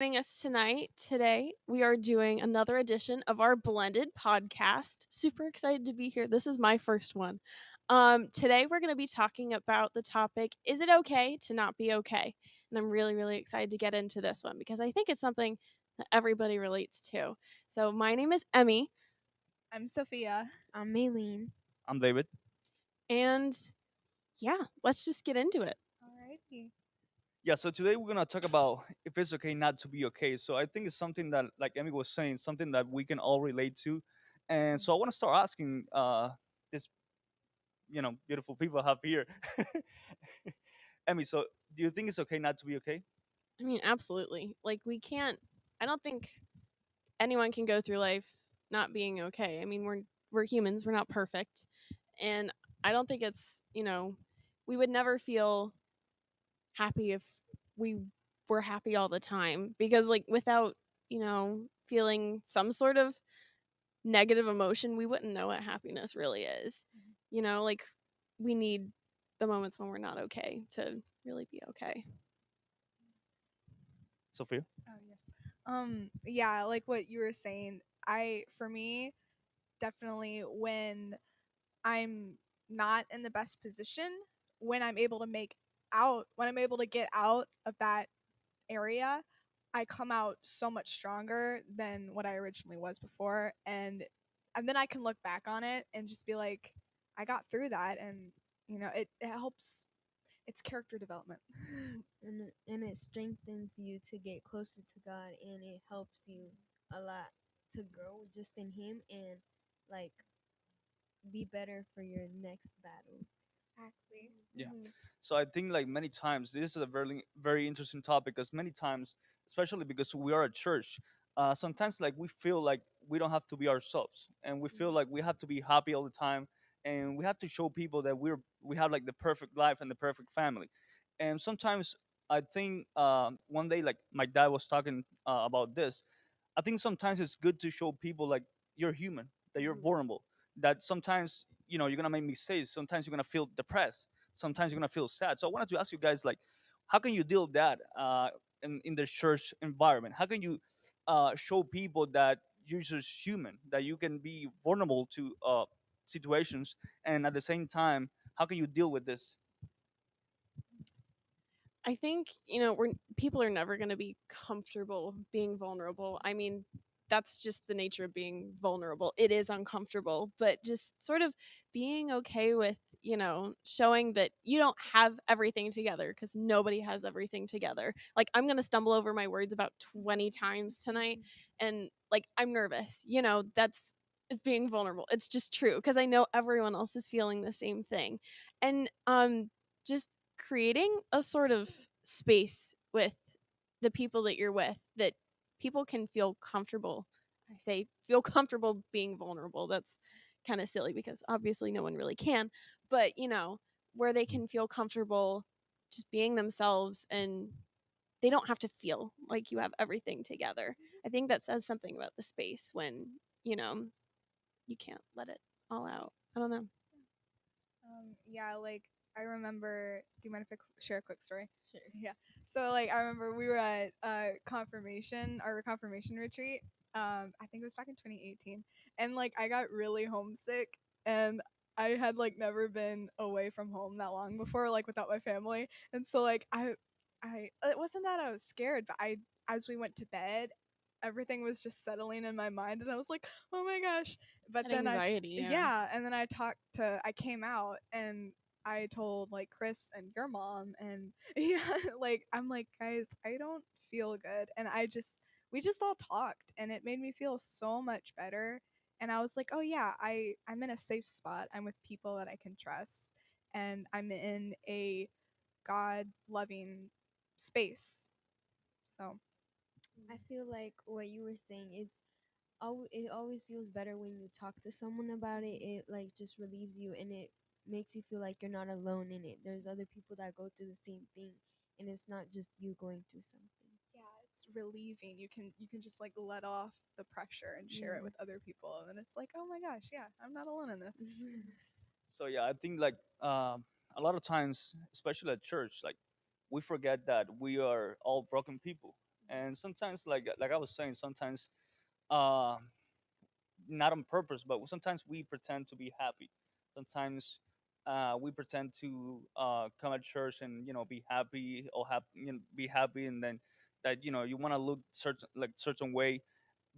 Joining us today, we are doing another edition of our blended podcast. Super excited to be here. This is my first one. Today, we're going to be talking about the topic, is it okay to not be okay? And I'm really, really excited to get into this one because I think it's something that everybody relates to. So, my name is Emmy, I'm Sophia. I'm Maylene. I'm David. and yeah, let's just get into it. Alrighty. Yeah, so today we're gonna talk about if it's okay not to be okay. So I think it's something that, like Emmy was saying, something that we can all relate to. And so I want to start asking this, beautiful people I have here. Emmy, so do you think it's okay not to be okay? I mean, absolutely. Like, I don't think anyone can go through life not being okay. I mean, we're humans, we're not perfect. And I don't think we would never feel happy if we were happy all the time because like without, feeling some sort of negative emotion, we wouldn't know what happiness really is. Like we need the moments when we're not okay to really be okay. Sophia? Oh yes. Yeah, like what you were saying. For me, definitely when I'm not in the best position, when I'm able to when I'm able to get out of that area, I come out so much stronger than what I originally was before, and then I can look back on it and just be like, I got through that, and it helps. It's character development. And it strengthens you to get closer to God, and it helps you a lot to grow just in Him and like be better for your next battle. Exactly. Yeah. Mhm. So I think like many times this is a very very interesting topic because many times, especially because we are a church, sometimes like we feel like we don't have to be ourselves, and we feel like we have to be happy all the time, and we have to show people that we have like the perfect life and the perfect family, and sometimes I think one day like my dad was talking about this. I think sometimes it's good to show people like you're human, that you're Mhm. vulnerable, that sometimes you're gonna make mistakes, sometimes you're gonna feel depressed, sometimes you're gonna feel sad. So I wanted to ask you guys like, how can you deal with that in the church environment? How can you show people that you're just human, that you can be vulnerable to situations, and at the same time, how can you deal with this? I think, people are never going to be comfortable being vulnerable. I mean, that's just the nature of being vulnerable. It is uncomfortable, but just sort of being okay with, showing that you don't have everything together because nobody has everything together. Like, I'm going to stumble over my words about 20 times tonight, and like, I'm nervous. That's it's being vulnerable. It's just true because I know everyone else is feeling the same thing. And just creating a sort of space with the people that you're with that people can feel comfortable. I say feel comfortable being vulnerable. That's kind of silly because obviously no one really can, but where they can feel comfortable just being themselves and they don't have to feel like you have everything together. I think that says something about the space when, you know, you can't let it all out. I don't know. Yeah, like I remember. Do you mind if I share a quick story? Sure. Yeah. So like I remember we were at our confirmation retreat. I think it was back in 2018, and like I got really homesick, and I had like never been away from home that long before, like without my family, and so like I it wasn't that I was scared, but I as we went to bed, everything was just settling in my mind, and I was like, oh my gosh. But That then anxiety, yeah. yeah, and then I came out and I told like Chris and your mom, and yeah, like I'm like, guys, I don't feel good, and we just all talked, and it made me feel so much better. And I was like, oh yeah, I'm in a safe spot. I'm with people that I can trust, and I'm in a God loving space. So I feel like what you were saying, it always feels better when you talk to someone about it. It like just relieves you, and it makes you feel like you're not alone in it. There's other people that go through the same thing, and it's not just you going through something. yeah, it's relieving. You can just like let off the pressure and share it Yeah. with other people, and then it's like, oh my gosh, yeah, I'm not alone in this. So yeah, I think like a lot of times, especially at church, like we forget that we are all broken people, And sometimes, like I was saying, sometimes uh not on purpose, but sometimes we pretend to be happy. Sometimes we pretend to come at church and be happy or be happy, and then that you want to look certain way.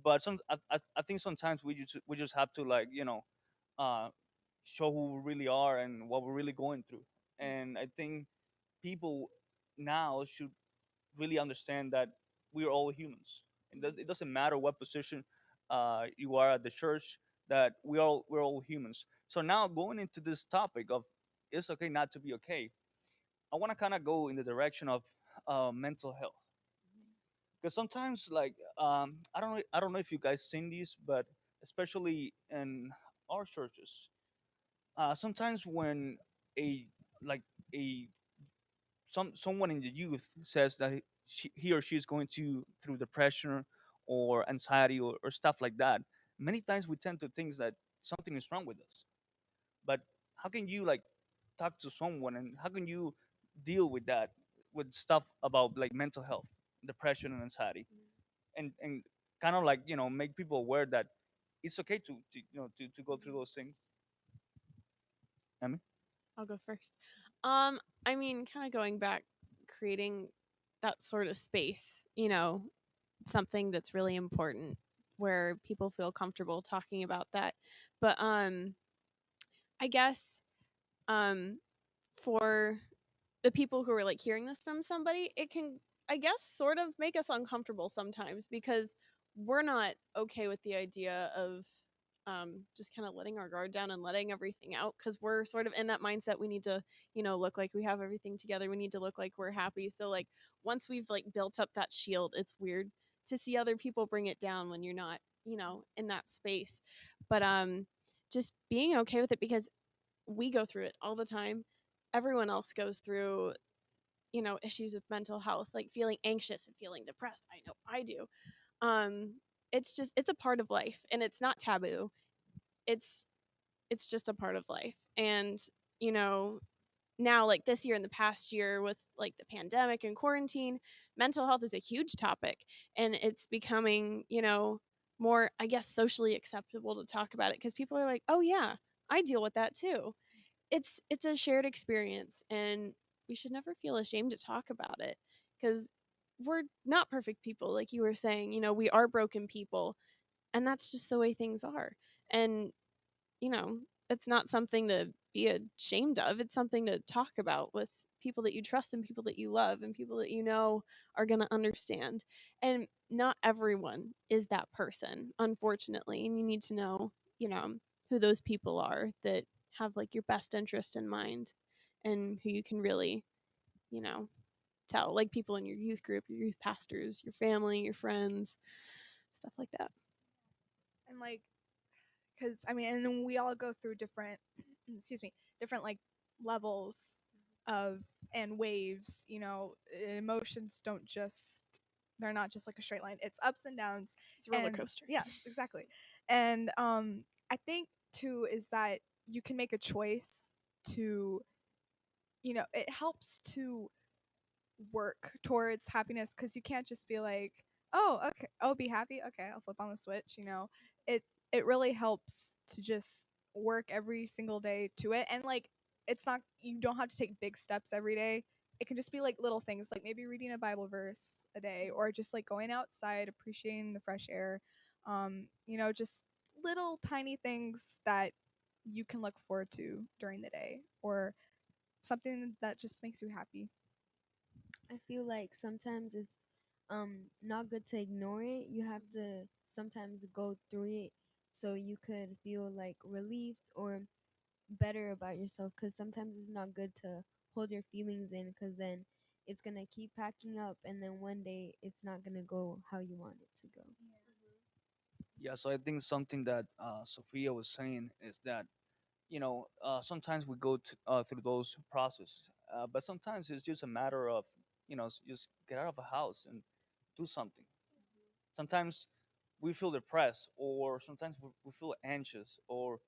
But I think sometimes we just have to uh, show who we really are and what we're really going through. And I think people now should really understand that we are all humans. It doesn't matter what position you are at the church. That we're all humans. So now going into this topic of it's okay not to be okay, I want to kind of go in the direction of mental health, because sometimes I don't know if you guys seen these, but especially in our churches, sometimes when a like a someone in the youth says that he or she is going to through depression or anxiety or stuff like that, many times we tend to think that something is wrong with us. But how can you talk to someone, and how can you deal with that, with stuff about like mental health, depression and anxiety, and kind of make people aware that it's okay to go through those things. Emmy? I'll go first. I mean, kind of going back, creating that sort of space, something that's really important where people feel comfortable talking about that. But I guess um for the people who are like hearing this from somebody, it can, I guess, sort of make us uncomfortable sometimes because we're not okay with the idea of just kind of letting our guard down and letting everything out because we're sort of in that mindset. We need to, look like we have everything together. We need to look like we're happy. So, like, once we've like built up that shield, it's weird to see other people bring it down when you're not, in that space. But just being okay with it because we go through it all the time. Everyone else goes through, issues with mental health, like feeling anxious and feeling depressed. I know I do. Um, it's a part of life and it's not taboo. It's it's just a part of life. And, you know, now like this year and the past year with like the pandemic and quarantine, mental health is a huge topic and it's becoming, more, I guess, socially acceptable to talk about it because people are like, "Oh yeah, I deal with that too." It's a shared experience and we should never feel ashamed to talk about it because we're not perfect people, like you were saying. We are broken people and that's just the way things are. And you know it's not something to be ashamed of. It's something to talk about with people that you trust and people that you love and people that are going to understand. And not everyone is that person, unfortunately, and you need to know, you know who those people are that have like your best interest in mind and who you can really, you know tell, like people in your youth group, your youth pastors, your family, your friends, stuff like that. And like, because I mean, and then we all go through different, excuse me, different like levels of and waves. Emotions don't just, they're not just like a straight line. It's ups and downs. It's a roller And coaster. yes, exactly. And I think too is that you can make a choice to, it helps to work towards happiness because you can't just be like, oh, okay, oh, be happy, okay, I'll flip on the switch. It really helps to just work every single day to it. And like, it's not, you don't have to take big steps every day. It can just be like little things, like maybe reading a Bible verse a day, or just like going outside, appreciating the fresh air. Just little tiny things that you can look forward to during the day, or something that just makes you happy. I feel like sometimes it's not good to ignore it. You have to sometimes go through it so you could feel like relieved or better about yourself, because sometimes it's not good to hold your feelings in, because then it's going to keep packing up and then one day it's not going to go how you want it to go. Yeah, so I think something that Sophia was saying is that sometimes we go through those processes, but sometimes it's just a matter of just get out of the house and do something. Sometimes we feel depressed, or sometimes we feel anxious, or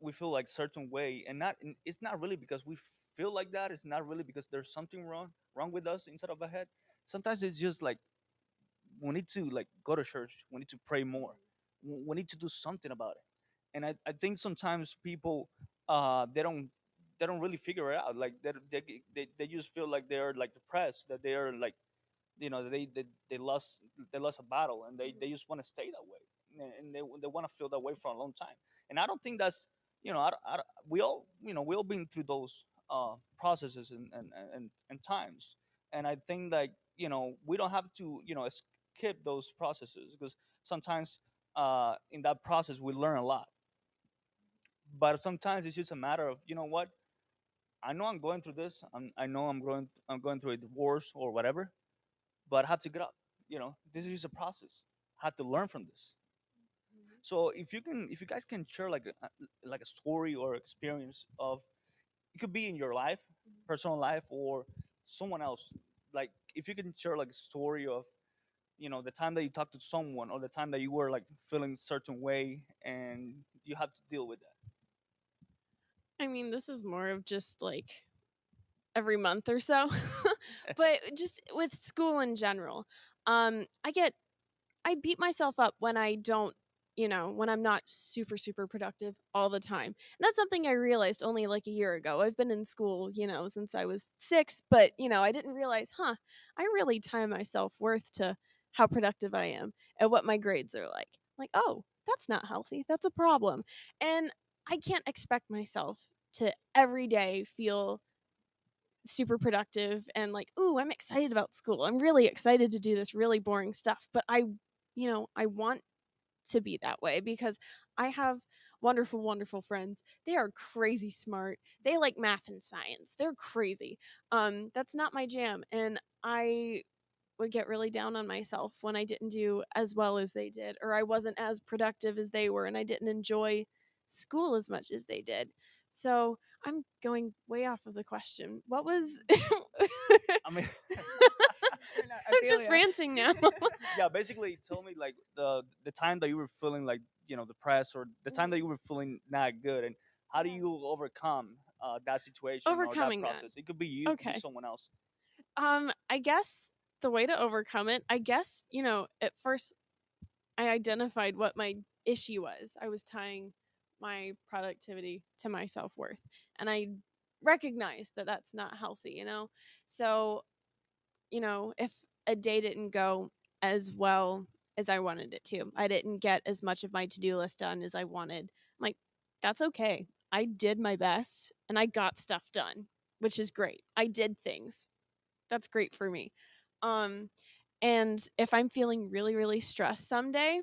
we feel like certain way, and it's not really because we feel like that. It's not really because there's something wrong with us inside of our head. Sometimes it's just like we need to like go to church. We need to pray more. We need to do something about it. And I think sometimes people they don't really figure it out. Like they just feel like they're like depressed, that they are like, they lost, they lost a battle, and they just want to stay that way, and they want to feel that way for a long time. And I don't think that's, we all, we all been through those processes and times. And I think like, we don't have to, skip those processes, because sometimes in that process we learn a lot. But sometimes it's just a matter of, what, I know I'm going through this. I know I'm going through a divorce or whatever, but I have to get up. This is just a process. I have to learn from this. So if you guys can share like a story or experience of, it could be in your life, personal life, or someone else. Like if you can share like a story of, the time that you talked to someone, or the time that you were like feeling a certain way and you have to deal with that. I mean, this is more of just like every month or so. But just with school in general, I get I beat myself up when I don't, when I'm not super, super productive all the time. And that's something I realized only like a year ago. I've been in school, since I was 6, but, I didn't realize, I really tie my self worth to how productive I am and what my grades are like. Like, oh, that's not healthy. That's a problem. And I can't expect myself to every day feel super productive and like, ooh, I'm excited about school. I'm really excited to do this really boring stuff. But I want to be that way because I have wonderful, wonderful friends. They are crazy smart. They like math and science. They're crazy. That's not my jam. And I would get really down on myself when I didn't do as well as they did, or I wasn't as productive as they were, and I didn't enjoy school as much as they did. So I'm going way off of the question. What was I mean, I I'm feel just ya. ranting now. yeah, basically tell me like the time that you were feeling like, depressed, or the time that you were feeling not good, and how do you overcome that situation or that Overcoming that. process? It could be you, it could be Okay. someone else. I guess the way to overcome it, I guess, at first I identified what my issue was. I was tying my productivity to my self worth. And I recognized that that's not healthy, So, if a day didn't go as well as I wanted it to, I didn't get as much of my to do list done as I wanted. I'm like, that's okay. I did my best and I got stuff done, which is great. I did things. That's great for me. Um, and if I'm feeling really, really stressed someday,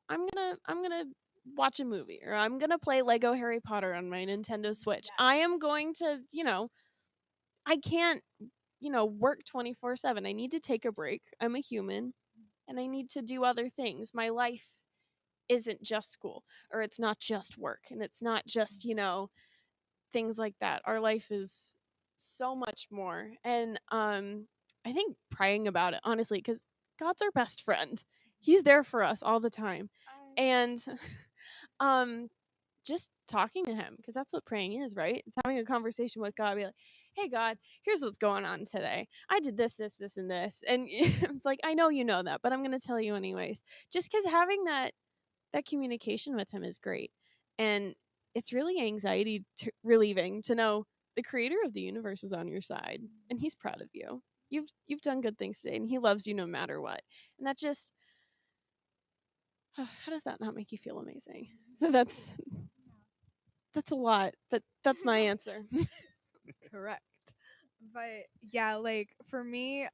I'm gonna watch a movie, or I'm gonna play Lego Harry Potter on my Nintendo Switch. I am going to, I can't, work 24/7. I need to take a break. I'm a human and I need to do other things. My life isn't just school, or it's not just work, and it's not just, things like that. Our life is so much more. And I think praying about it, honestly, cuz God's our best friend. He's there for us all the time. And um just talking to him, because that's what praying is, right? It's having a conversation with God. Be like, hey God, here's what's going on today. I did this, this, this, and this. And it's like, I know you know that, but I'm gonna tell you anyways. Just because having that communication with him is great. And it's really anxiety relieving to know the creator of the universe is on your side and he's proud of you. You've done good things today and he loves you no matter what. And that just how does that not make you feel amazing? So that's a lot, but that's my answer. Correct. But yeah, like for me,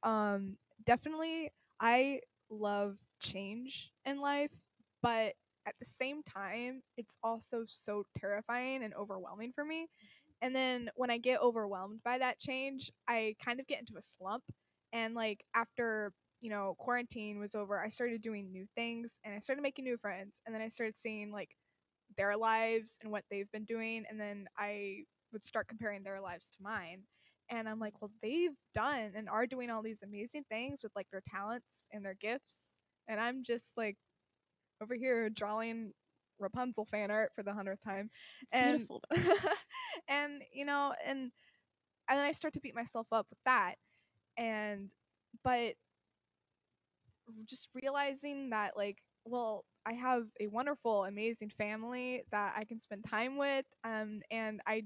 definitely I love change in life, but at the same time, it's also so terrifying and overwhelming for me. And then when I get overwhelmed by that change, I kind of get into a slump. And like after, quarantine was over, I started doing new things and I started making new friends. And then I started seeing like their lives and what they've been doing. And then I would start comparing their lives to mine. And I'm like, well, they've done and are doing all these amazing things with like their talents and their gifts. And I'm just like over here drawing Rapunzel fan art for the 100th time. It's And beautiful. and and then I start to beat myself up with that. And but just realizing that, like, well, I have a wonderful, amazing family that I can spend time with, and I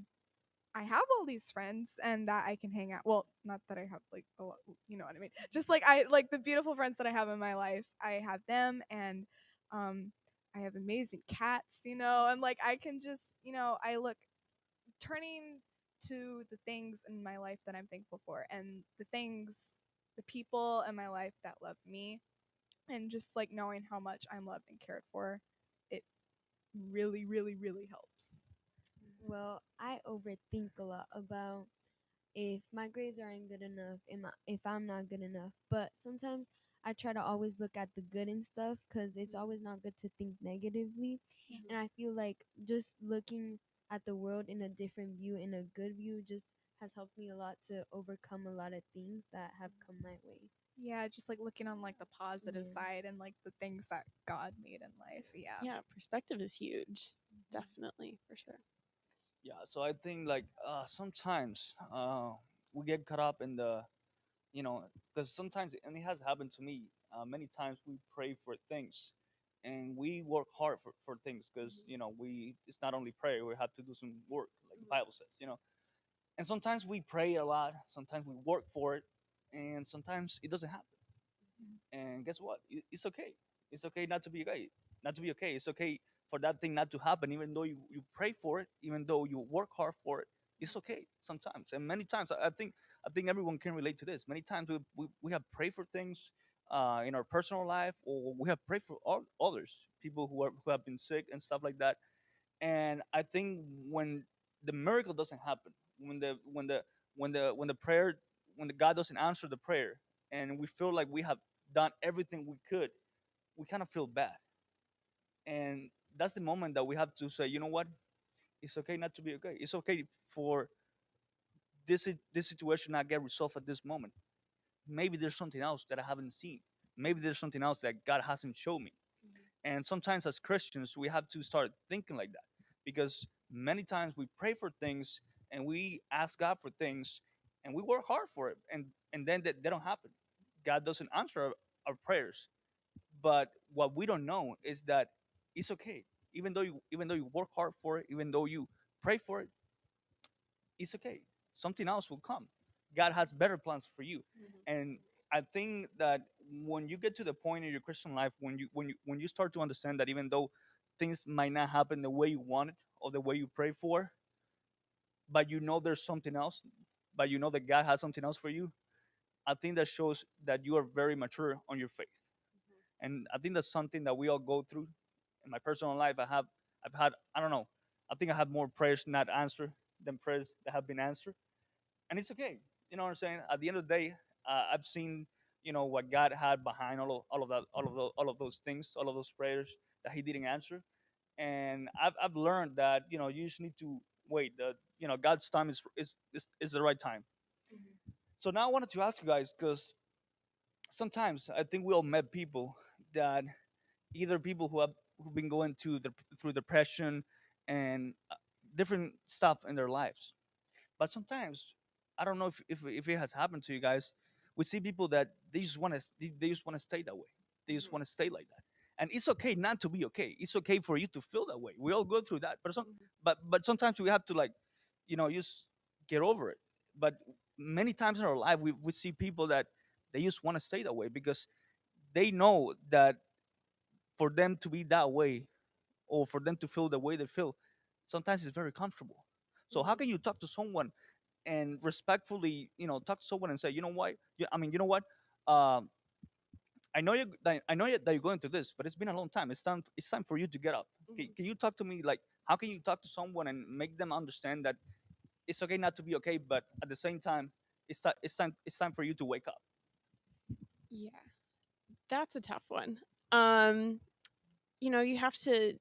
have all these friends and that I can hang out. Well, not that I have like a lot, you know what I mean. Just like I like the beautiful friends that I have in my life. I have them, and um, I have amazing cats, and like I can just, I look turning to the things in my life that I'm thankful for, and the people in my life that love me, and just like knowing how much I'm loved and cared for, it really, really, really helps. Well, I overthink a lot about if my grades aren't good enough, if I'm not good enough. But sometimes I try to always look at the good and stuff because it's always not good to think negatively. And I feel like just looking at the world in a different view, in a good view, just has helped me a lot to overcome a lot of things that have come my way. Yeah, just like looking on like the positive Yeah. side and like the things that God made in life. Yeah. Yeah, perspective is huge. Mhm. Definitely, for sure. Yeah, so I think like sometimes we get caught up in the, because sometimes, and it has happened to me many times, we pray for things and we work hard for things because we it's not only prayer, we have to do some work like the Bible says, and sometimes we pray a lot, sometimes we work for it, and sometimes it doesn't happen. And guess what? It's okay. It's okay not to be okay. Not to be okay. It's okay for that thing not to happen, even though you pray for it, even though you work hard for it. It's okay sometimes, and many times I think everyone can relate to this. Many times we have prayed for things in our personal life, or we have prayed for all others, people who have been sick and stuff like that. And I think when the miracle doesn't happen, when the prayer, when the God doesn't answer the prayer, and we feel like we have done everything we could, we kind of feel bad. And that's the moment that we have to say, you know what? It's okay not to be okay. It's okay for this situation not get resolved at this moment. Maybe there's something else that I haven't seen. Maybe there's something else that God hasn't shown me. And sometimes as Christians, we have to start thinking like that, because many times we pray for things and we ask God for things and we work hard for it, and then they don't happen. God doesn't answer our prayers. But what we don't know is that it's okay. Even though you work hard for it, even though you pray for it, it's okay. Something else will come. God has better plans for you. And I think that when you get to the point in your Christian life, when you start to understand that even though things might not happen the way you want it or the way you pray for, but you know there's something else, but you know that God has something else for you, I think that shows that you are very mature on your faith. And I think that's something that we all go through. In my personal life, I've had, I don't know, I think I have more prayers not answered than prayers that have been answered, and it's okay. You know what I'm saying? At the end of the day, I've seen what God had behind all of that, all of those things, all of those prayers that He didn't answer, and I've learned that you just need to wait. That God's time is the right time. So now I wanted to ask you guys, because sometimes I think we all met people that either people who've been going through depression and different stuff in their lives. But sometimes I don't know if it has happened to you guys. We see people that they just want to stay that way. They just want to stay like that, and it's okay not to be okay. It's okay for you to feel that way. We all go through that, but sometimes we have to, like, just get over it. But many times in our life, we see people that they just want to stay that way because they know that for them to be that way, or for them to feel the way they feel, sometimes it's very comfortable. So how can you talk to someone and respectfully, talk to someone and say, you know what? I mean, you know what? Um, I know that you're going through this, but it's been a long time. It's time for you to get up. Can you talk to me, like, how can you talk to someone and make them understand that it's okay not to be okay, but at the same time, it's time for you to wake up. Yeah, that's a tough one. You have to,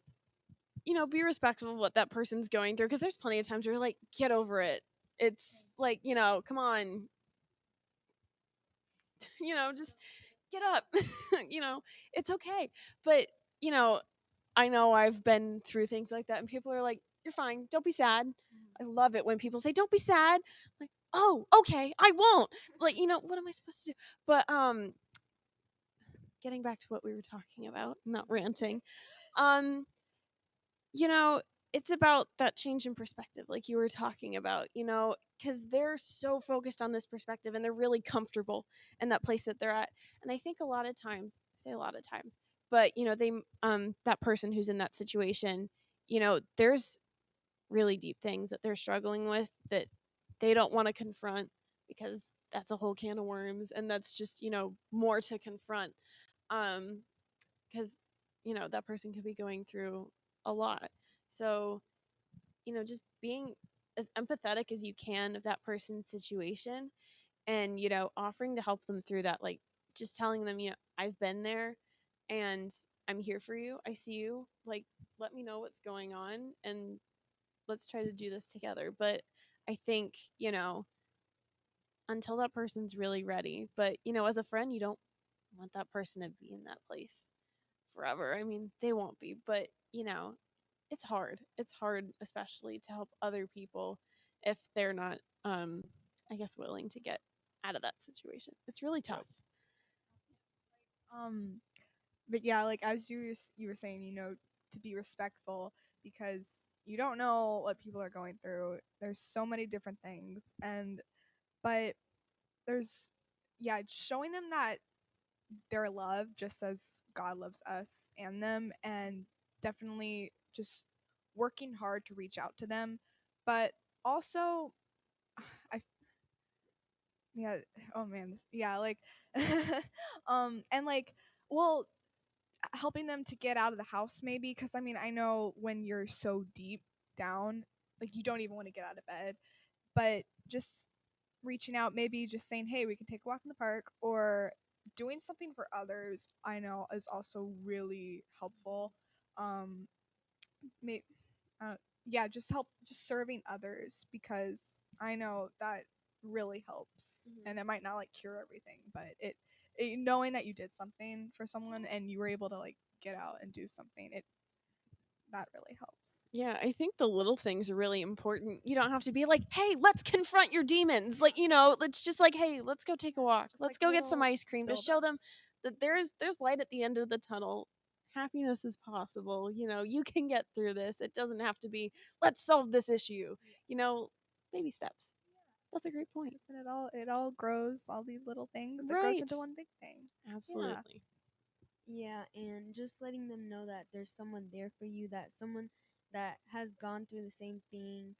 be respectful of what that person's going through, because there's plenty of times where you're like, get over it. It's like, come on, just get up. you know, it's okay. But, you know, I know I've been through things like that, and people are like, you're fine. Don't be sad. I love it when people say, don't be sad. Like, oh, okay, I won't. Like, what am I supposed to do? But, getting back to what we were talking about, not ranting. Um, you know, it's about that change in perspective, like you were talking about, because they're so focused on this perspective and they're really comfortable in that place that they're at. And I think a lot of times, I say a lot of times, but that person who's in that situation, there's really deep things that they're struggling with that they don't want to confront because that's a whole can of worms and that's just, more to confront. Because that person could be going through a lot. So, just being as empathetic as you can of that person's situation and, offering to help them through that, like just telling them, I've been there and I'm here for you. I see you. Like, let me know what's going on and let's try to do this together. But I think, until that person's really ready, but, as a friend, you don't want that person to be in that place forever. I mean, they won't be, but, it's hard. It's hard, especially to help other people if they're not, I guess, willing to get out of that situation. It's really Right. tough. Um, but yeah, like as you were saying, to be respectful because you don't know what people are going through. There's so many different things, and but there's yeah, showing them that they're loved just as God loves us and them, and definitely just working hard to reach out to them, but also I yeah, oh man, yeah, like and like, well, helping them to get out of the house maybe, because I mean, I know when you're so deep down, like you don't even want to get out of bed, but just reaching out, maybe just saying, hey, we can take a walk in the park, or doing something for others, I know is also really helpful. um may, uh, yeah, just help, just serving others, because I know that really helps, and it might not like cure everything, but knowing that you did something for someone and you were able to like get out and do something, it that really helps. Yeah, I think the little things are really important. You don't have to be like, "Hey, let's confront your demons." Like, let's just like, "Hey, let's go take a walk. Just Let's like go get some little ice cream." Just show them build-ups. that there's light at the end of the tunnel. Happiness is possible. You can get through this. It doesn't have to be, "Let's solve this issue." You know, baby steps. That's a great point. And it all grows, all these little things, it grows Right. into one big thing. Yeah. Absolutely. Yeah, and just letting them know that there's someone there for you, that someone that has gone through the same thing.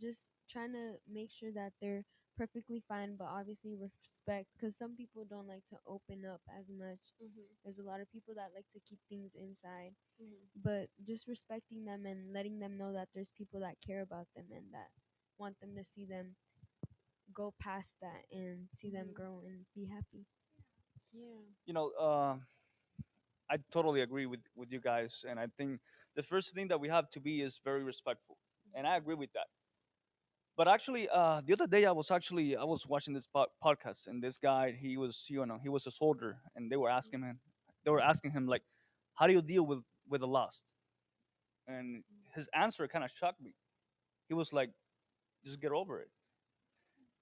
Just trying to make sure that they're perfectly fine, but obviously respect, because some people don't like to open up as much. Mhm. There's a lot of people that like to keep things inside, Mhm. but just respecting them and letting them know that there's people that care about them and that want them to see them go past that and see them Mhm. grow and be happy. Yeah. You know, I totally agree with you guys, and I think the first thing that we have to be is very respectful, and I agree with that. But actually, the other day I was watching this podcast, and this guy, he was a soldier, and they were asking him like, how do you deal with the loss? And his answer kind of shocked me. He was like, just get over it.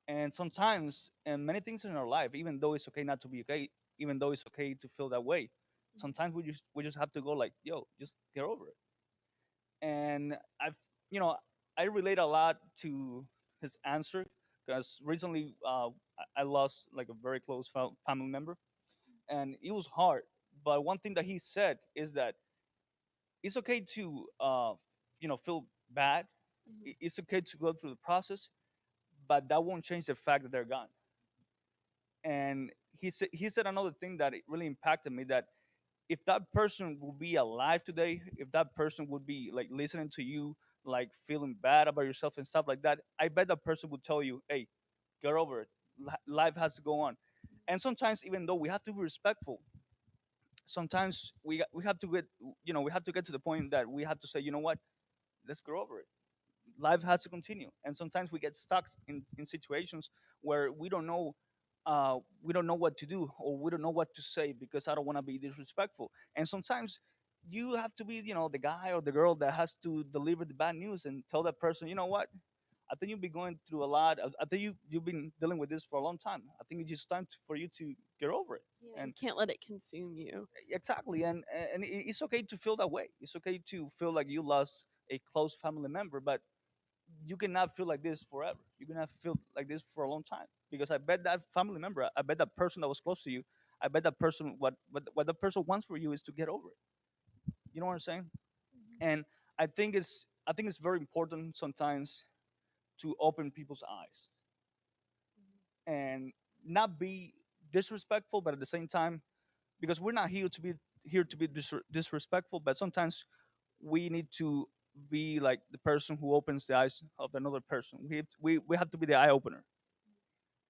And sometimes, and many things in our life, even though it's okay not to be okay, even though it's okay to feel that way, sometimes we just have to go like, yo, just get over it. And you know I relate a lot to his answer because recently I lost like a very close family member, and it was hard. But one thing that he said is that it's okay to feel bad. Mhm. It's okay to go through the process, but that won't change the fact that they're gone. And he said another thing that it really impacted me, that if that person would be alive today, if that person would be like listening to you, like feeling bad about yourself and stuff like that, I bet that person would tell you, hey, get over it. Life has to go on. And sometimes, even though we have to be respectful, sometimes we have to get, we have to get to the point that we have to say, you know what, let's get over it. Life has to continue, and sometimes we get stuck in situations where we don't know what to do, or we don't know what to say because I don't want to be disrespectful. And sometimes you have to be, the guy or the girl that has to deliver the bad news and tell that person, you know what, I think you've been going through a lot. I think you've been dealing with this for a long time. I think it's just time for you to get over it. Yeah, you And can't let it consume you. exactly, and it's okay to feel that way. It's okay to feel like you lost a close family member, but you cannot feel like this forever. You cannot feel like this for a long time because I bet that family member, I bet that person that was close to you, I bet that person what the person wants for you is to get over it. You know what I'm saying? And I think it's very important sometimes to open people's eyes and not be disrespectful, but at the same time, because we're not here to be disrespectful, but sometimes we need to be like the person who opens the eyes of another person. We have to be the eye opener,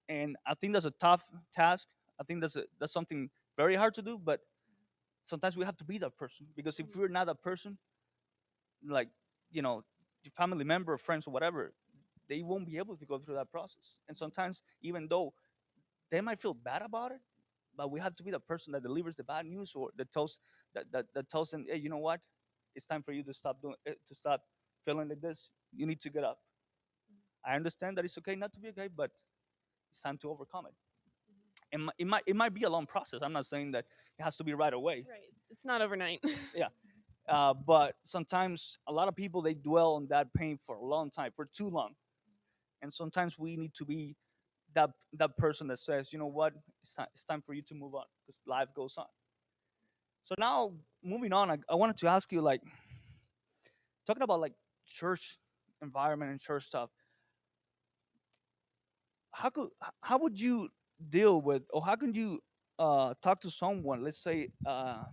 and I think that's a tough task. I think that's something very hard to do, but sometimes we have to be that person because if we're not that person, like your family member, friends, or whatever, they won't be able to go through that process. And sometimes, even though they might feel bad about it, but we have to be the person that delivers the bad news or that tells them, hey, you know what, it's time for you to stop doing to stop feeling like this. You need to get up. I understand that it's okay not to be okay, but it's time to overcome it. And it might be a long process. I'm not saying that it has to be right away. Right. It's not overnight. Yeah. But sometimes a lot of people they dwell on that pain for a long time, for too long, and sometimes we need to be that person that says, you know what, it's time for you to move on because life goes on. So now moving on, I wanted to ask you, like, talking about like church environment and church stuff. How would you deal with, or how can you talk to someone? Let's say a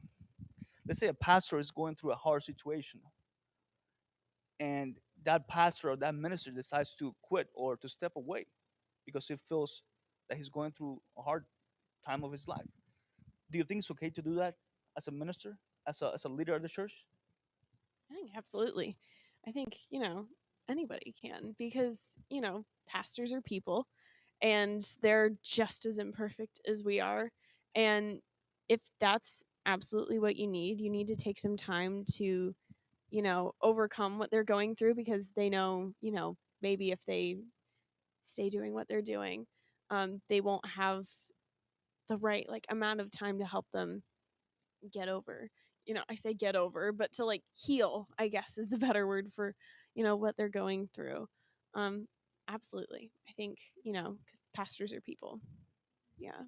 pastor is going through a hard situation, and that pastor or that minister decides to quit or to step away because he feels that he's going through a hard time of his life. Do you think it's okay to do that as a minister, as a leader of the church? I think absolutely. I think, anybody can because, pastors are people and they're just as imperfect as we are. And if that's absolutely what you need to take some time to, overcome what they're going through because they know, maybe if they stay doing what they're doing, they won't have the right like amount of time to help them get over. I say get over, but to like heal, I guess is the better word for, what they're going through. Um, Absolutely. I think, because pastors are people. Yeah.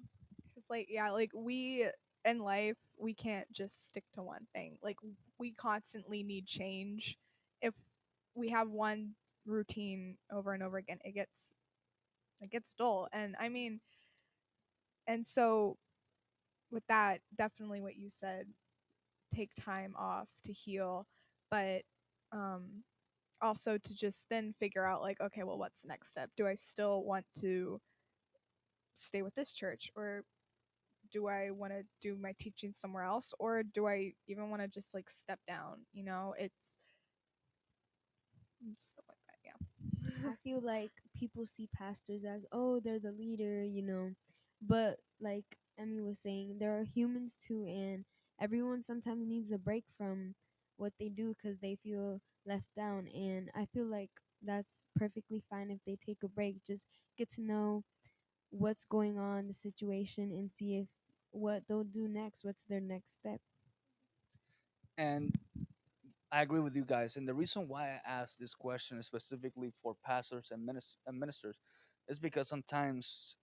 Because like yeah, like we in life we can't just stick to one thing. Like we constantly need change. If we have one routine over and over again, it gets dull. And I mean, and so with that, definitely what you said, take time off to heal, but um also to just then figure out like, okay, well, what's the next step? Do I still want to stay with this church, or do I want to do my teaching somewhere else, or do I even want to just like step down? It's stuff like that. Yeah. I feel like people see pastors as, oh, they're the leader, but like Emmy was saying, there are humans too, and everyone sometimes needs a break from what they do because they feel left down. And I feel like that's perfectly fine if they take a break. Just get to know what's going on, the situation, and see if what they'll do next. What's their next step? And I agree with you guys. And the reason why I asked this question specifically for pastors and ministers is because sometimes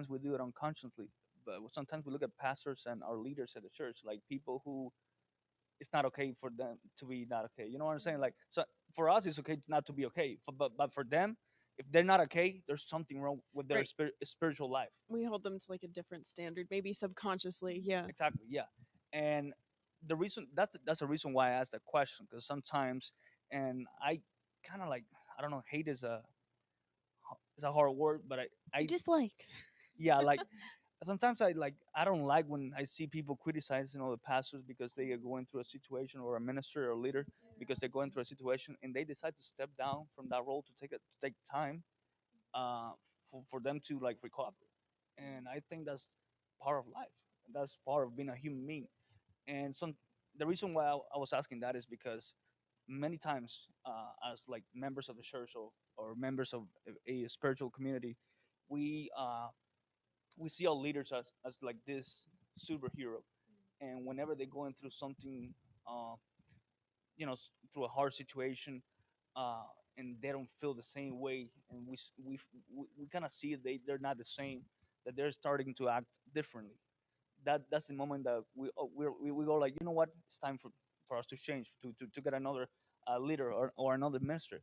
we do it unconsciously, but sometimes we look at pastors and our leaders at the church like people who it's not okay for them to be not okay. You know what I'm saying? Like, so for us, it's okay not to be okay. But for them, if they're not okay, there's something wrong with their Right. spiritual life. We hold them to like a different standard, maybe subconsciously. Yeah. Exactly. Yeah. And the reason that's the reason why I asked that question because sometimes, and I kind of like I don't know, hate is a hard word, but I Dislike. yeah, like sometimes I don't like when I see people criticizing all the pastors because they are going through a situation, or a minister or a leader because they're going through a situation and they decide to step down from that role to take time uh, for them to like recover. And I think that's part of life. That's part of being a human being. And the reason why I was asking that is because many times as like members of the church or members of a spiritual community, we we see our leaders as like this superhero, and whenever they're going through something, uh, through a hard situation, uh, and they don't feel the same way, and we kind of see they're not the same, that they're starting to act differently. That's the moment that we go like, you know what, it's time for us to change, to get another leader or another minister.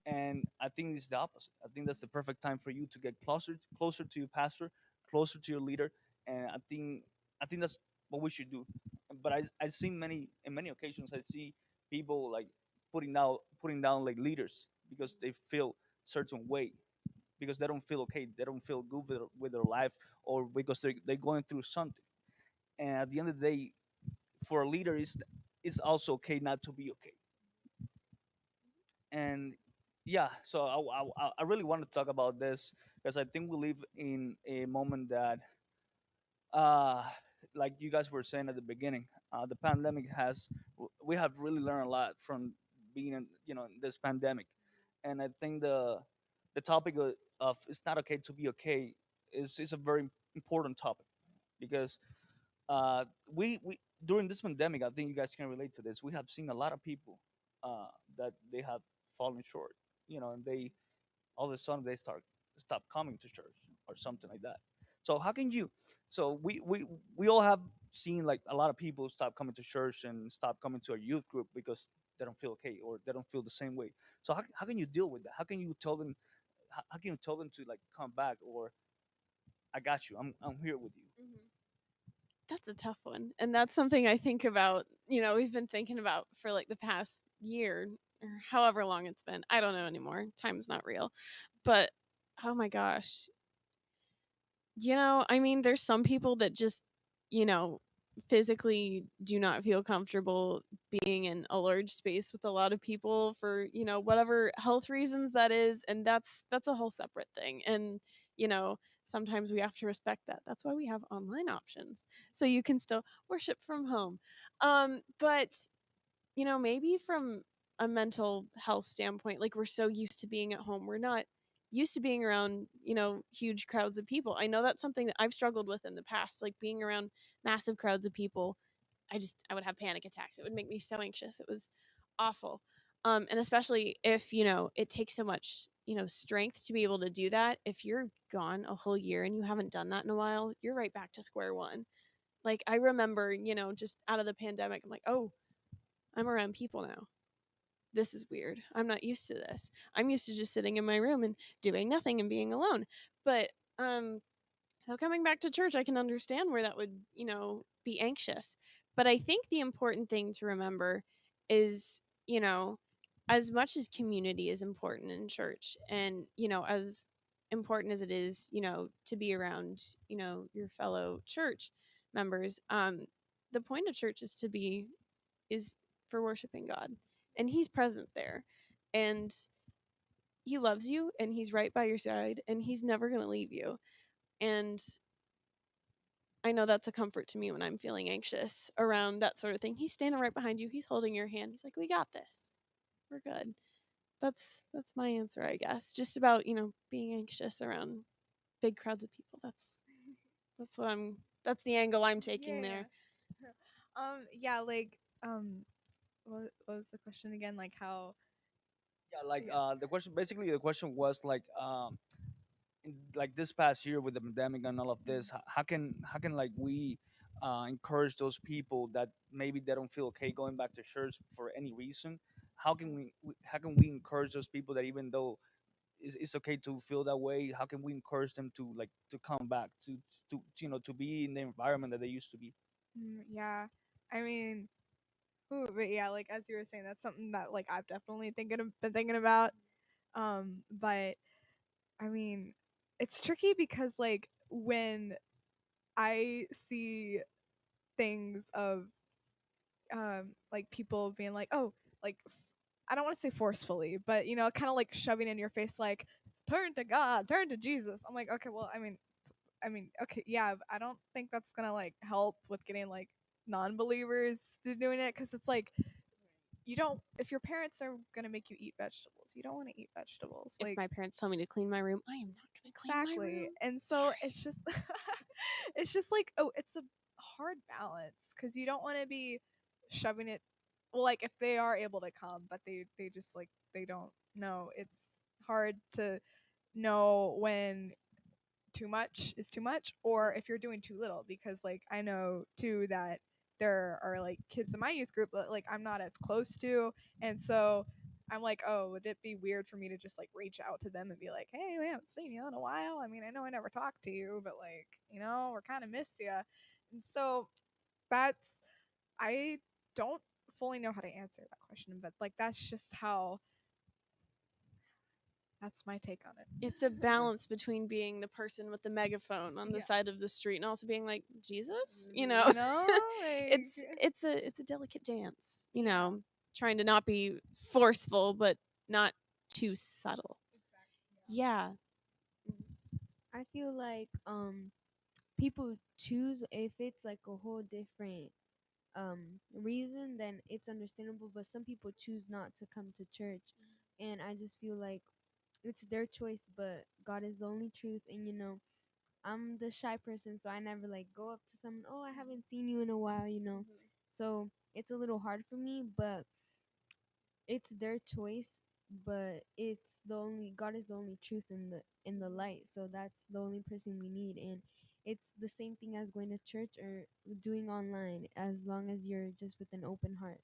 And I think it's the opposite. I think that's the perfect time for you to get closer to your pastor, closer to your leader. And I think that's what we should do. But I've seen many occasions I see people like putting down like leaders because they feel certain way, because they don't feel okay, they don't feel good with their life, or because they're going through something. And at the end of the day, for a leader, it's also okay not to be okay. And yeah, so I really want to talk about this because I think we live in a moment that, uh like you guys were saying at the beginning, the pandemic has we have really learned a lot from being in, in this pandemic. And I think the topic of it's not okay to be okay is a very important topic, because we during this pandemic, I think you guys can relate to this. We have seen a lot of people that they have fallen short, and they all of a sudden they stop coming to church or something like that. So how can you? So we all have seen like a lot of people stop coming to church and stop coming to a youth group because they don't feel okay or they don't feel the same way. So how can you deal with that? How can you tell them? How can you tell them to like come back, or I got you. I'm here with you. Mhm. That's a tough one. And that's something I think about, we've been thinking about for like the past year or however long it's been. I don't know anymore. Time's not real. But oh my gosh. I mean, there's some people that just, you know, physically do not feel comfortable being in a large space with a lot of people for, whatever health reasons that is, and that's a whole separate thing. And, you know, sometimes we have to respect that. That's why we have online options. So you can still worship from home. But maybe from a mental health standpoint, like we're so used to being at home, we're not used to being around, huge crowds of people. I know that's something that I've struggled with in the past, like being around massive crowds of people. I would have panic attacks. It would make me so anxious. It was awful. And especially if, it takes so much, strength to be able to do that. If you're gone a whole year and you haven't done that in a while, you're right back to square one. Like I remember, just out of the pandemic, I'm like, oh, I'm around people now. This is weird. I'm not used to this. I'm used to just sitting in my room and doing nothing and being alone. But so coming back to church, I can understand where that would, be anxious. But I think the important thing to remember is, as much as community is important in church, and, as important as it is, to be around, your fellow church members, the point of church is for worshiping God. And he's present there. And he loves you and he's right by your side and he's never going to leave you. And I know that's a comfort to me when I'm feeling anxious around that sort of thing. He's standing right behind you. He's holding your hand. He's like, "We got this. We're good." That's my answer, I guess. Just about, being anxious around big crowds of people. That's the angle I'm taking Yeah. there. Yeah, like what was the question again? Like how Yeah, like yeah. the question was like, like this past year with the pandemic and all of this, how can like we encourage those people that maybe they don't feel okay going back to church for any reason? How can we encourage those people that even though it's okay to feel that way, how can we encourage them to like to come back to be in the environment that they used to be? Yeah. I mean, ooh, but yeah, like as you were saying, that's something that like I've definitely been thinking about. But I mean, it's tricky because like when I see things of like people being like, oh, like I don't want to say forcefully, but kind of like shoving in your face like turn to God, turn to Jesus. I'm like, okay, well, I mean, okay, yeah, I don't think that's gonna like help with getting like non-believers to doing it because it's like you don't, if your parents are gonna make you eat vegetables, you don't want to eat vegetables. If Like, my parents tell me to clean my room, I am not going to clean my exactly. room. And so Sorry. it's just it's just like, oh, it's a hard balance because you don't want to be shoving it, well, like if they are able to come but they just like they don't know, it's hard to know when too much is too much or if you're doing too little, because like I know too that there are like kids in my youth group that like I'm not as close to, and so I'm like, oh, would it be weird for me to just like reach out to them and be like, hey, we haven't seen you in a while, I mean, I know I never talked to you, but like, you know, we're kind of miss you. And so that's, I don't fully know how to answer that question, but like that's just how, that's my take on it. It's a balance between being the person with the megaphone on the Yeah. side of the street and also being like Jesus, you You know. know, like, It's a delicate dance, you know, trying to not be forceful but not too subtle. Yeah. I feel like people choose if it's like a whole different reason, then it's understandable, but some people choose not to come to church, and I just feel like it's their choice, but God is the only truth. And I'm the shy person, so I never like go up to someone, oh, I haven't seen you in a while. So it's a little hard for me, but it's their choice. But it's the only God is the only truth in the light, so that's the only person we need. And it's the same thing as going to church or doing online, as long as you're just with an open heart.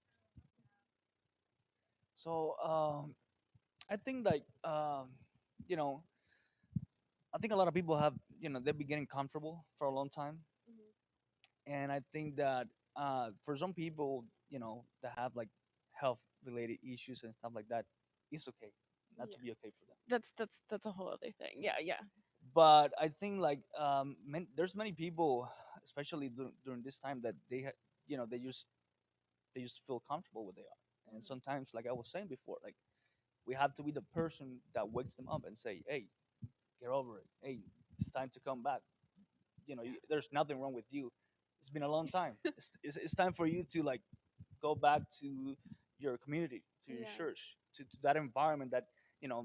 So I think like you know, I think a lot of people have, they've been getting comfortable for a long time, and I think that for some people, that have like health related issues and stuff like that, it's okay not to Yeah. be okay for them. That's a whole other thing. Yeah, yeah. But I think like there's many people, especially during this time, that they just feel comfortable where they are, and sometimes, like I was saying before, like we have to be the person that wakes them up and say, hey, get over it. Hey, it's time to come back. There's nothing wrong with you. It's been a long time. It's time for you to like go back to your community, to your Yeah. church, to that environment that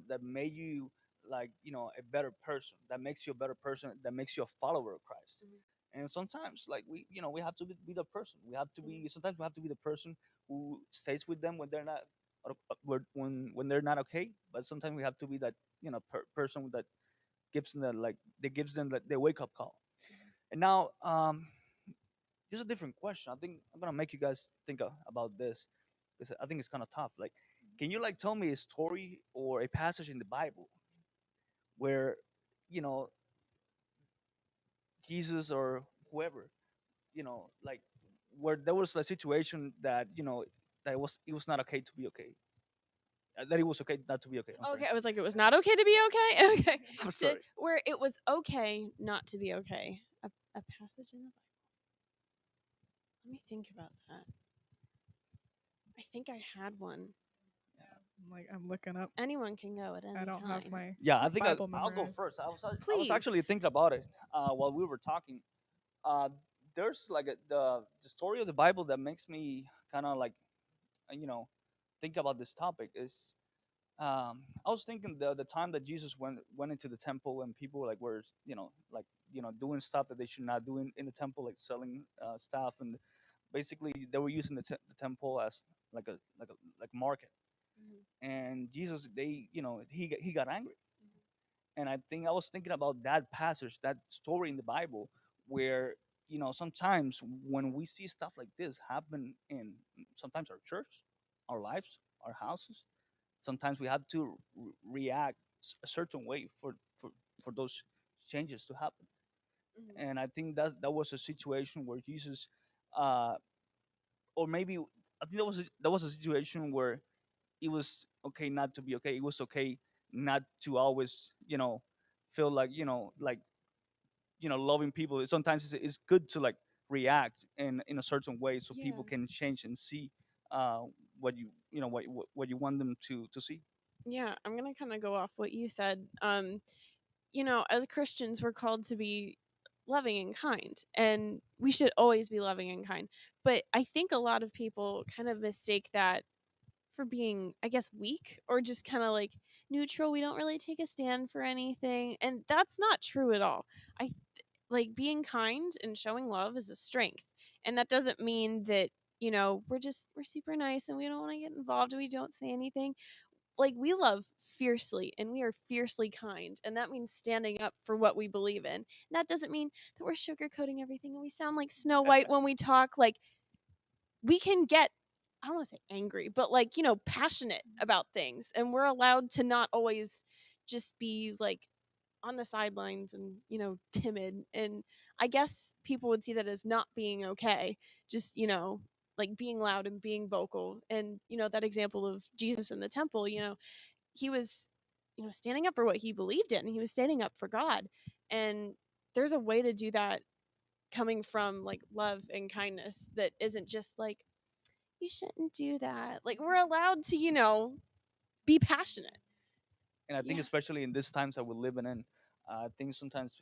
that made you like a better person, that makes you a better person, that makes you a follower of Christ. And sometimes like we have to be the person. We have to be Sometimes we have to be the person who stays with them when they're not when they're not okay. But sometimes we have to be that person that gives them like the wake up call. And now, here's a different question. I think I'm gonna make you guys think about this because I think it's kind of tough. Like, can you like tell me a story or a passage in the Bible where you know Jesus or whoever, like where there was a situation that that it was not okay to be okay, that it was okay not to be okay. I'm sorry. Okay, I was like, it was not okay to be okay. Okay, I'm sorry. where it was okay not to be okay. A passage in the Bible. Let me think about that. I think I had one. I'm like, I'm looking up. Anyone can go at any I don't time. have my Yeah, I think Bible I'll go memorized. first. I was Please. actually thinking about it while we were talking. Uh, there's like the story of the Bible that makes me kind of like you know think about this topic is I was thinking the time that Jesus went into the temple and people like were doing stuff that they should not do in the temple, like selling stuff, and basically they were using the temple as like a market. And Jesus, he got angry. And I think I was thinking about that passage, that story in the Bible, where sometimes when we see stuff like this happen in sometimes our church, our lives, our houses, sometimes we have to react a certain way for those changes to happen. And I think that was a situation where Jesus, uh, or maybe I think that was a situation where it was okay not to be okay. It was okay not to always feel like loving people. Sometimes it's good to like react in a certain way so Yeah. people can change and see uh, what what you want them to see. Yeah, I'm gonna kind of go off what you said. As Christians, we're called to be loving and kind, and we should always be loving and kind. But I think a lot of people kind of mistake that for being, I guess, weak or just kind of like neutral. We don't really take a stand for anything. And that's not true at all. I like being kind and showing love is a strength. And that doesn't mean that, we're super nice and we don't want to get involved and we don't say anything. Like we love fiercely and we are fiercely kind. And that means standing up for what we believe in. And that doesn't mean that we're sugarcoating everything and we sound like Snow White when we talk. Like we can get, I don't want to say angry, but like, passionate about things. And we're allowed to not always just be like on the sidelines and, timid. And I guess people would see that as not being okay. Just, like being loud and being vocal. And, that example of Jesus in the temple, he was, standing up for what he believed in. He was standing up for God. And there's a way to do that coming from like love and kindness that isn't just like, you shouldn't do that. Like we're allowed to, be passionate. And I think Yeah. especially in these times that we're living in, I think sometimes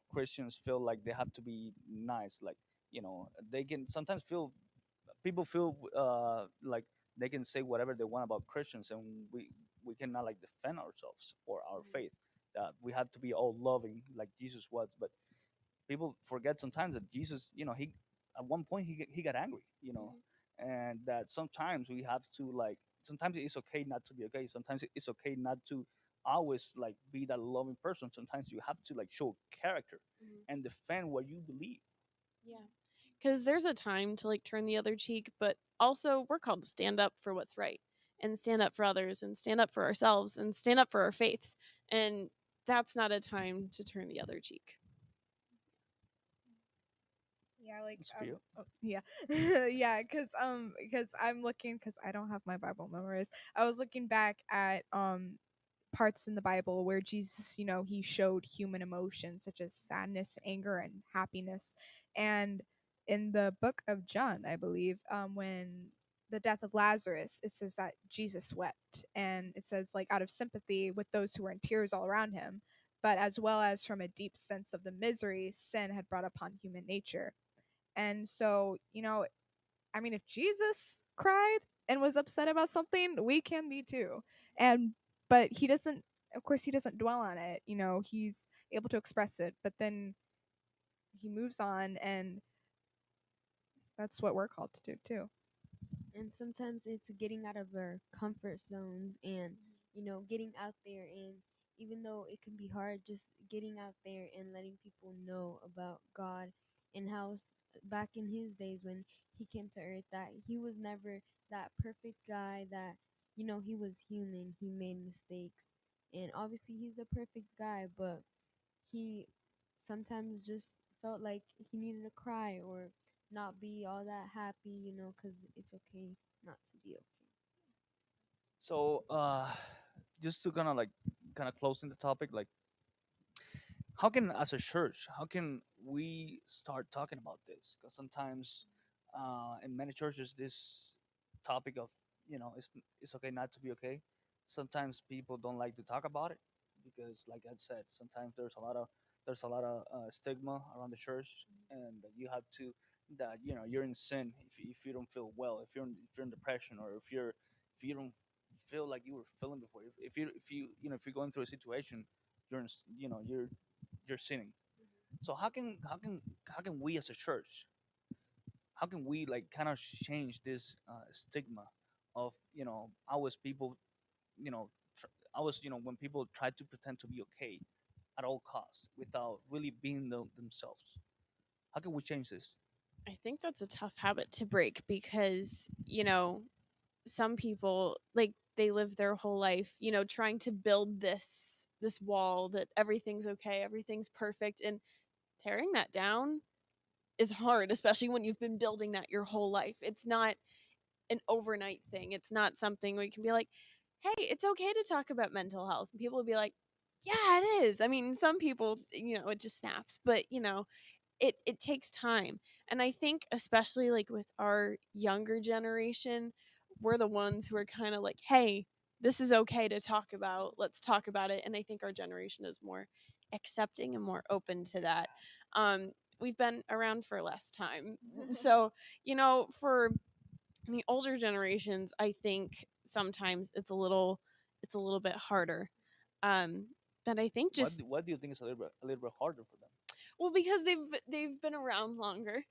Christians feel like they have to be nice. Like they can sometimes feel people feel like they can say whatever they want about Christians, and we cannot like defend ourselves or our faith. That we have to be all loving like Jesus was, but people forget sometimes that Jesus, he at one point he got angry, and that sometimes we have to like sometimes it's okay not to be okay. Sometimes it's okay not to always like be that loving person. Sometimes you have to like show character and defend what you believe. Yeah. Because there's a time to like turn the other cheek, but also we're called to stand up for what's right and stand up for others and stand up for ourselves and stand up for our faiths. And that's not a time to turn the other cheek. Yeah, like It's fear. yeah, yeah, because I'm looking because I don't have my Bible memorized. I was looking back at parts in the Bible where Jesus, he showed human emotions such as sadness, anger, and happiness. And in the book of John, I believe, when the death of Lazarus, it says that Jesus wept, and it says like out of sympathy with those who were in tears all around him, but as well as from a deep sense of the misery sin had brought upon human nature. And so, I mean, if Jesus cried and was upset about something, we can be too. And but he doesn't, of course he doesn't dwell on it. He's able to express it, but then he moves on, and that's what we're called to do too. And sometimes it's getting out of our comfort zones and getting out there, and even though it can be hard, just getting out there and letting people know about God and how back in his days when he came to earth, that he was never that perfect guy, that he was human, he made mistakes, and obviously he's a perfect guy, but he sometimes just felt like he needed to cry or not be all that happy, because it's okay not to be okay. So just to kind of closing the topic, like how can as a church how can we start talking about this? Because sometimes in many churches this topic of it's okay not to be okay, sometimes people don't like to talk about it because like I said, sometimes there's a lot of stigma around the church, and that you have to that you're in sin if you don't feel well, if you're in depression, or if you don't feel like you were feeling before, if you're going through a situation, you're sinning. So how can we as a church, how can we like kind of change this stigma of always people always when people try to pretend to be okay at all costs without really being themselves? How can we change this? I think that's a tough habit to break because, some people like they live their whole life, trying to build this wall that everything's okay, everything's perfect, and tearing that down is hard, especially when you've been building that your whole life. It's not an overnight thing. It's not something where you can be like, hey, it's okay to talk about mental health. And people will be like, yeah, it is. I mean, some people, it just snaps, but, it takes time. And I think especially like with our younger generation, we're the ones who are kind of like, hey, this is okay to talk about. Let's talk about it. And I think our generation is more accepting and more open to that. We've been around for less time. So, for The older generations, I think sometimes it's a little bit harder. Um, but I think just What do you think is a little bit harder for them? well because they've been around longer,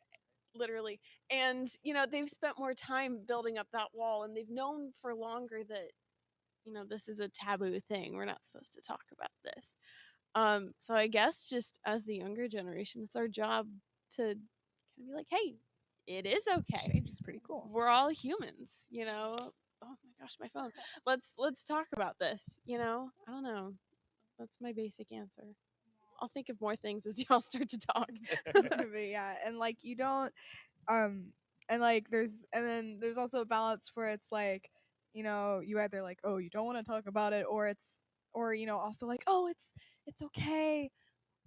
literally, and they've spent more time building up that wall, and they've known for longer that this is a taboo thing. We're not supposed to talk about this. So I guess just as the younger generation, it's our job to kind of be like, hey, it is okay. Change is pretty cool. We're all humans. Oh my gosh, my phone. Let's talk about this. I don't know. That's my basic answer. I'll think of more things as y'all start to talk. But yeah, and like you don't um and like there's also a balance where it's like, you either like, oh, you don't want to talk about it, or also like, oh, it's okay,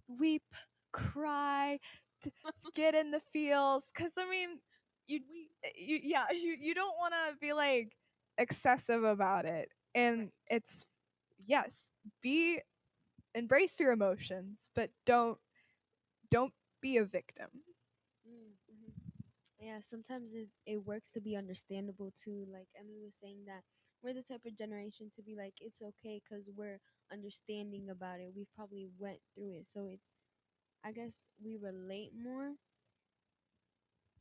weep, cry, t- get in the feels, because I mean, you don't want to be like excessive about it, and it's, yes, be embrace your emotions, but don't be a victim. Mm-hmm. Yeah, sometimes it works to be understandable too. Like Emily was saying, that we're the type of generation to be like, it's okay because we're understanding about it. We've probably went through it, so it's, I guess we relate more,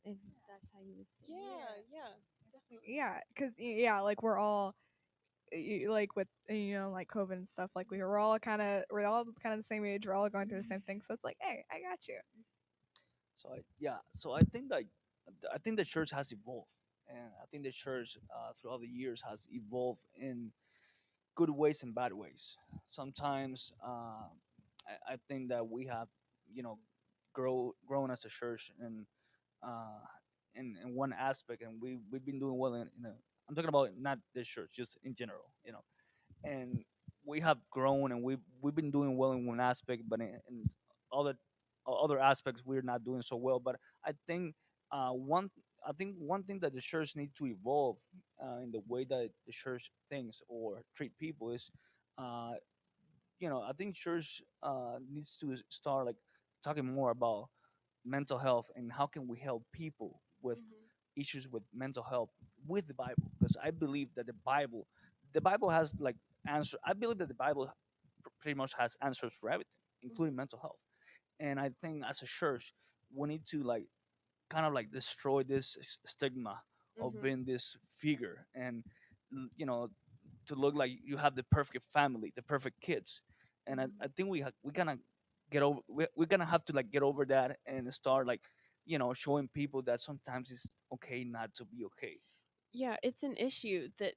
if that's how you would say it. Yeah, definitely. Yeah, because yeah, like we're all like with like COVID and stuff, like we're all kind of the same age, we're all going through the same thing, so it's like, hey, I got you. So I think the church has evolved, and I think the church throughout the years has evolved in good ways and bad ways. Sometimes I think that we have, you know, grown as a church and uh, in one aspect, and we've been doing well in a. I'm talking about not this church, just in general, and we have grown and we've been doing well in one aspect, but in other other aspects we're not doing so well. But I think one I think one thing that the church needs to evolve in the way that the church thinks or treat people is, uh, I think church needs to start like talking more about mental health and how can we help people with Mm-hmm. issues with mental health with the Bible, because I believe that the Bible has like answer. I believe that the Bible pretty much has answers for everything, including mental health. And I think as a church, we need to like kind of like destroy this stigma of Mm-hmm. being this figure and you know to look like you have the perfect family, the perfect kids. And I think we gonna get over. We're gonna have to like get over that and start like showing people that sometimes it's okay not to be okay. Yeah, it's an issue that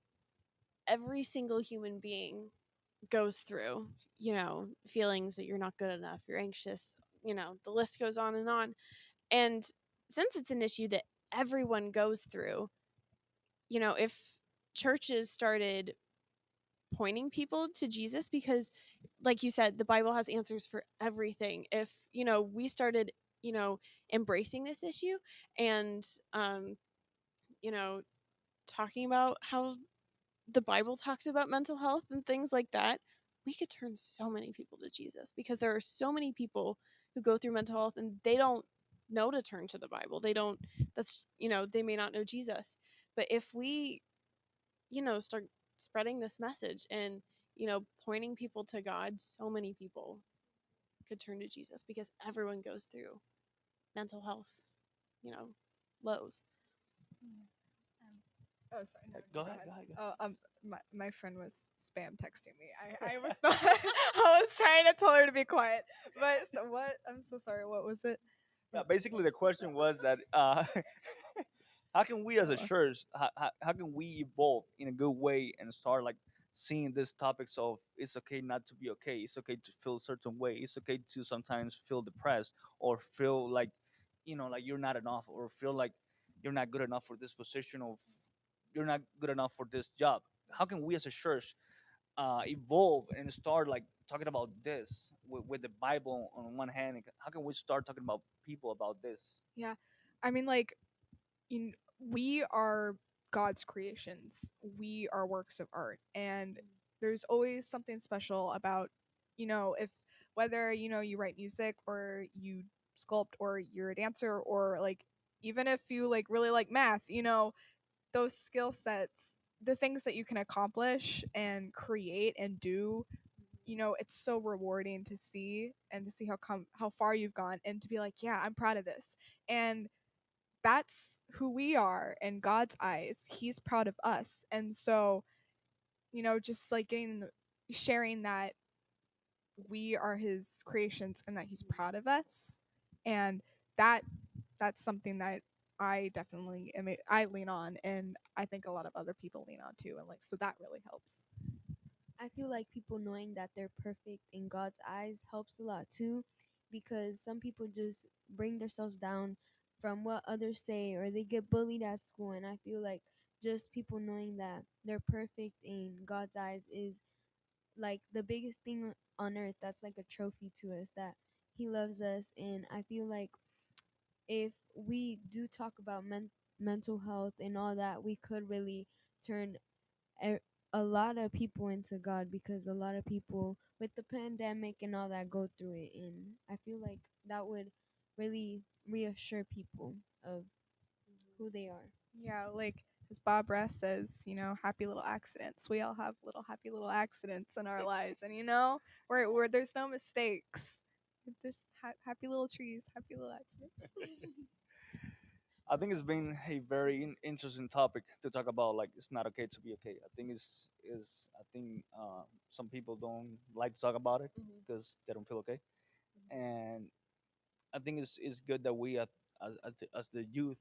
every single human being goes through. Feelings that you're not good enough, you're anxious. The list goes on and on. And since it's an issue that everyone goes through, if churches started pointing people to Jesus, because like you said, the Bible has answers for everything. If, we started, you know, embracing this issue and you know, talking about how the Bible talks about mental health and things like that, we could turn so many people to Jesus, because there are so many people who go through mental health and they don't know to turn to the Bible. They don't, they may not know Jesus. But if we, start spreading this message and, pointing people to God, so many people could turn to Jesus, because everyone goes through mental health, you know, lows. Oh, sorry. No, Go no, go ahead, ahead. go ahead, go ahead. Oh, my friend was spam texting me. I was not. I was trying to tell her to be quiet. But so what? I'm so sorry. What was it? Yeah, basically the question was that how can we as a Oh, church, how can we evolve in a good way and start like seeing these topics of it's okay not to be okay, it's okay to feel a certain way, it's okay to sometimes feel depressed or feel like like you're not enough, or feel like you're not good enough for this position, or you're not good enough for this job. How can we as a church evolve and start like talking about this with the Bible on one hand? And how can we start talking about people about this? yeah. I mean, like, we are God's creations. We are works of art, and there's always something special about, if whether you write music, or you sculpt, or you're a dancer, or like even if you like really like math, those skill sets, the things that you can accomplish and create and do, it's so rewarding to see, and to see how far you've gone, and to be like, yeah, I'm proud of this. And that's who we are in God's eyes. He's proud of us. And so, just like sharing that we are his creations and that he's proud of us. And that that's something that I definitely I lean on, and I think a lot of other people lean on too, and like, so that really helps. I feel like people knowing that they're perfect in God's eyes helps a lot too, because some people just bring themselves down from what others say, or they get bullied at school. And I feel like just people knowing that they're perfect in God's eyes is like the biggest thing on earth. That's like a trophy to us that He loves us. And I feel like if we do talk about mental health and all that, we could really turn a, a lot of people into God, because a lot of people with the pandemic and all that go through it. And I feel like that would really reassure people of who they are. Yeah, like as Bob Ross says, happy little accidents. We all have little happy little accidents in our lives, and where there's no mistakes. There's happy little trees, happy little accidents. I think it's been a very interesting topic to talk about. Like, it's not okay to be okay. I think I think some people don't like to talk about it Mhm. because they don't feel okay, and I think it's good that we as the youth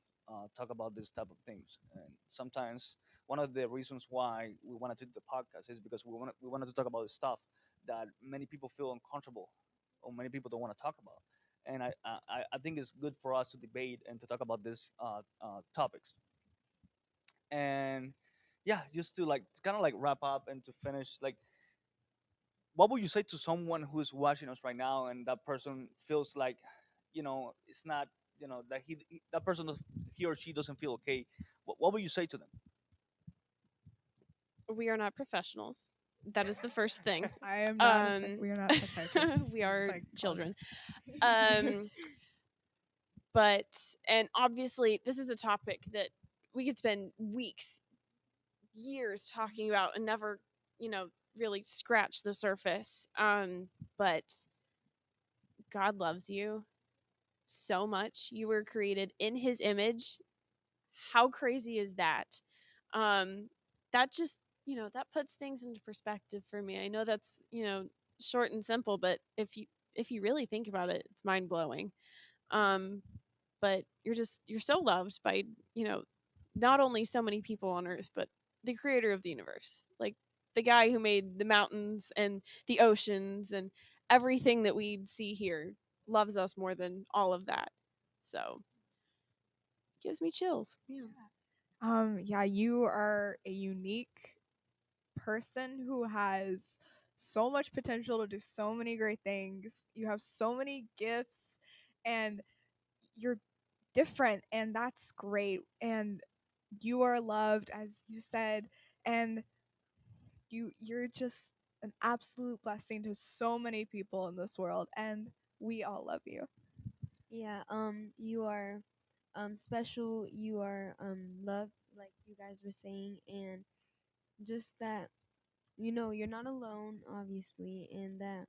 talk about this type of things. And sometimes one of the reasons why we wanted to do the podcast is because we wanted to talk about stuff that many people feel uncomfortable or many people don't want to talk about. And I think it's good for us to debate and to talk about these topics. And yeah, just to like kind of like wrap up and to finish, like, what would you say to someone who's watching us right now and that person feels like, it's not, that that person he or she doesn't feel okay? What would you say to them? We are not professionals. That is the first thing. I am not a Um, we are not psychiatrists. we We're are children. psychologists. Um, but and obviously, this is a topic that we could spend weeks, years talking about and never, really scratch the surface. But God loves you so much. You were created in His image. How crazy is that? Um, that just, that puts things into perspective for me. I know that's, short and simple, but if you really think about it, it's mind blowing. Um, but you're so loved by, you know, not only so many people on earth, but the creator of the universe. Like the guy who made the mountains and the oceans and everything that we see here loves us more than all of that. So, gives me chills. Yeah. Yeah, you are a unique person who has so much potential to do so many great things. You have so many gifts, and you're different, and that's great. And you are loved, as you said, and you're just an absolute blessing to so many people in this world, and we all love you. Yeah, you are special, you are loved, like you guys were saying. And just that, you're not alone, obviously, and that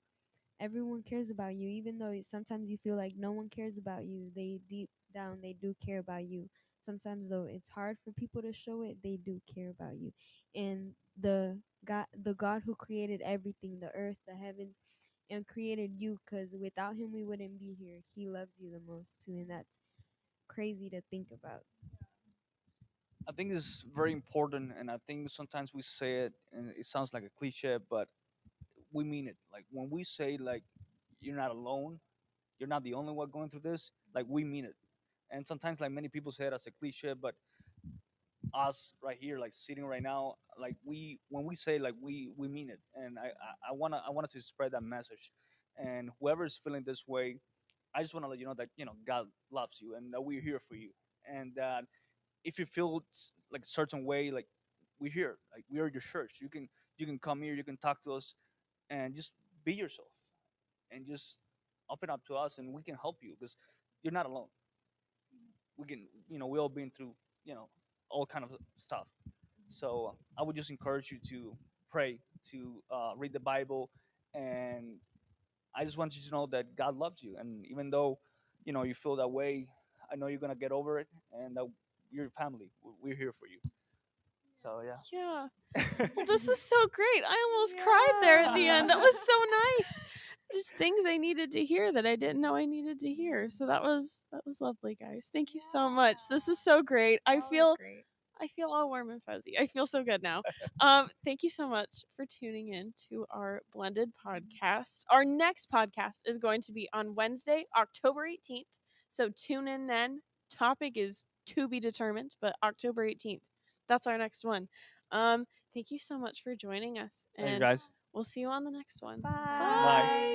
everyone cares about you, even though sometimes you feel like no one cares about you. They deep down, they do care about you. Sometimes though it's hard for people to show it, they do care about you. And the God who created everything, the earth, the heavens, and created you, because without him we wouldn't be here. He loves you the most too, and that's crazy to think about. I think it's very important, and I think sometimes we say it and it sounds like a cliche, but we mean it. Like when we say like you're not alone, you're not the only one going through this. Like we mean it. And sometimes like many people say it as a cliche, but us right here, like sitting right now, like we when we say like we mean it. And I wanted to spread that message. And whoever is feeling this way, I just want to let you know that God loves you and that we're here for you. And that if you feel like a certain way, like we're here, like we are your church. You can come here, you can talk to us, and just be yourself, and just open up to us, and we can help you because you're not alone. We can, we all been through, you know, all kind of stuff. So I would just encourage you to pray, to read the Bible, and I just want you to know that God loves you, and even though you feel that way, I know you're gonna get over it, and that you're family. We're here for you. So Yeah. yeah. Well, this is so great. I almost cried there at the end. That was so nice. Just things I needed to hear that I didn't know I needed to hear. So that was lovely, guys. Thank you so much. This is so great. I Y'all are feel great. I feel all warm and fuzzy. I feel so good now. Thank you so much for tuning in to our blended podcast. Our next podcast is going to be on Wednesday, October 18th. So tune in then. Topic is to be determined, but October 18th. That's our next one. Thank you so much for joining us, Thank you and guys. we'll see you on the next one. Bye. Bye. Bye.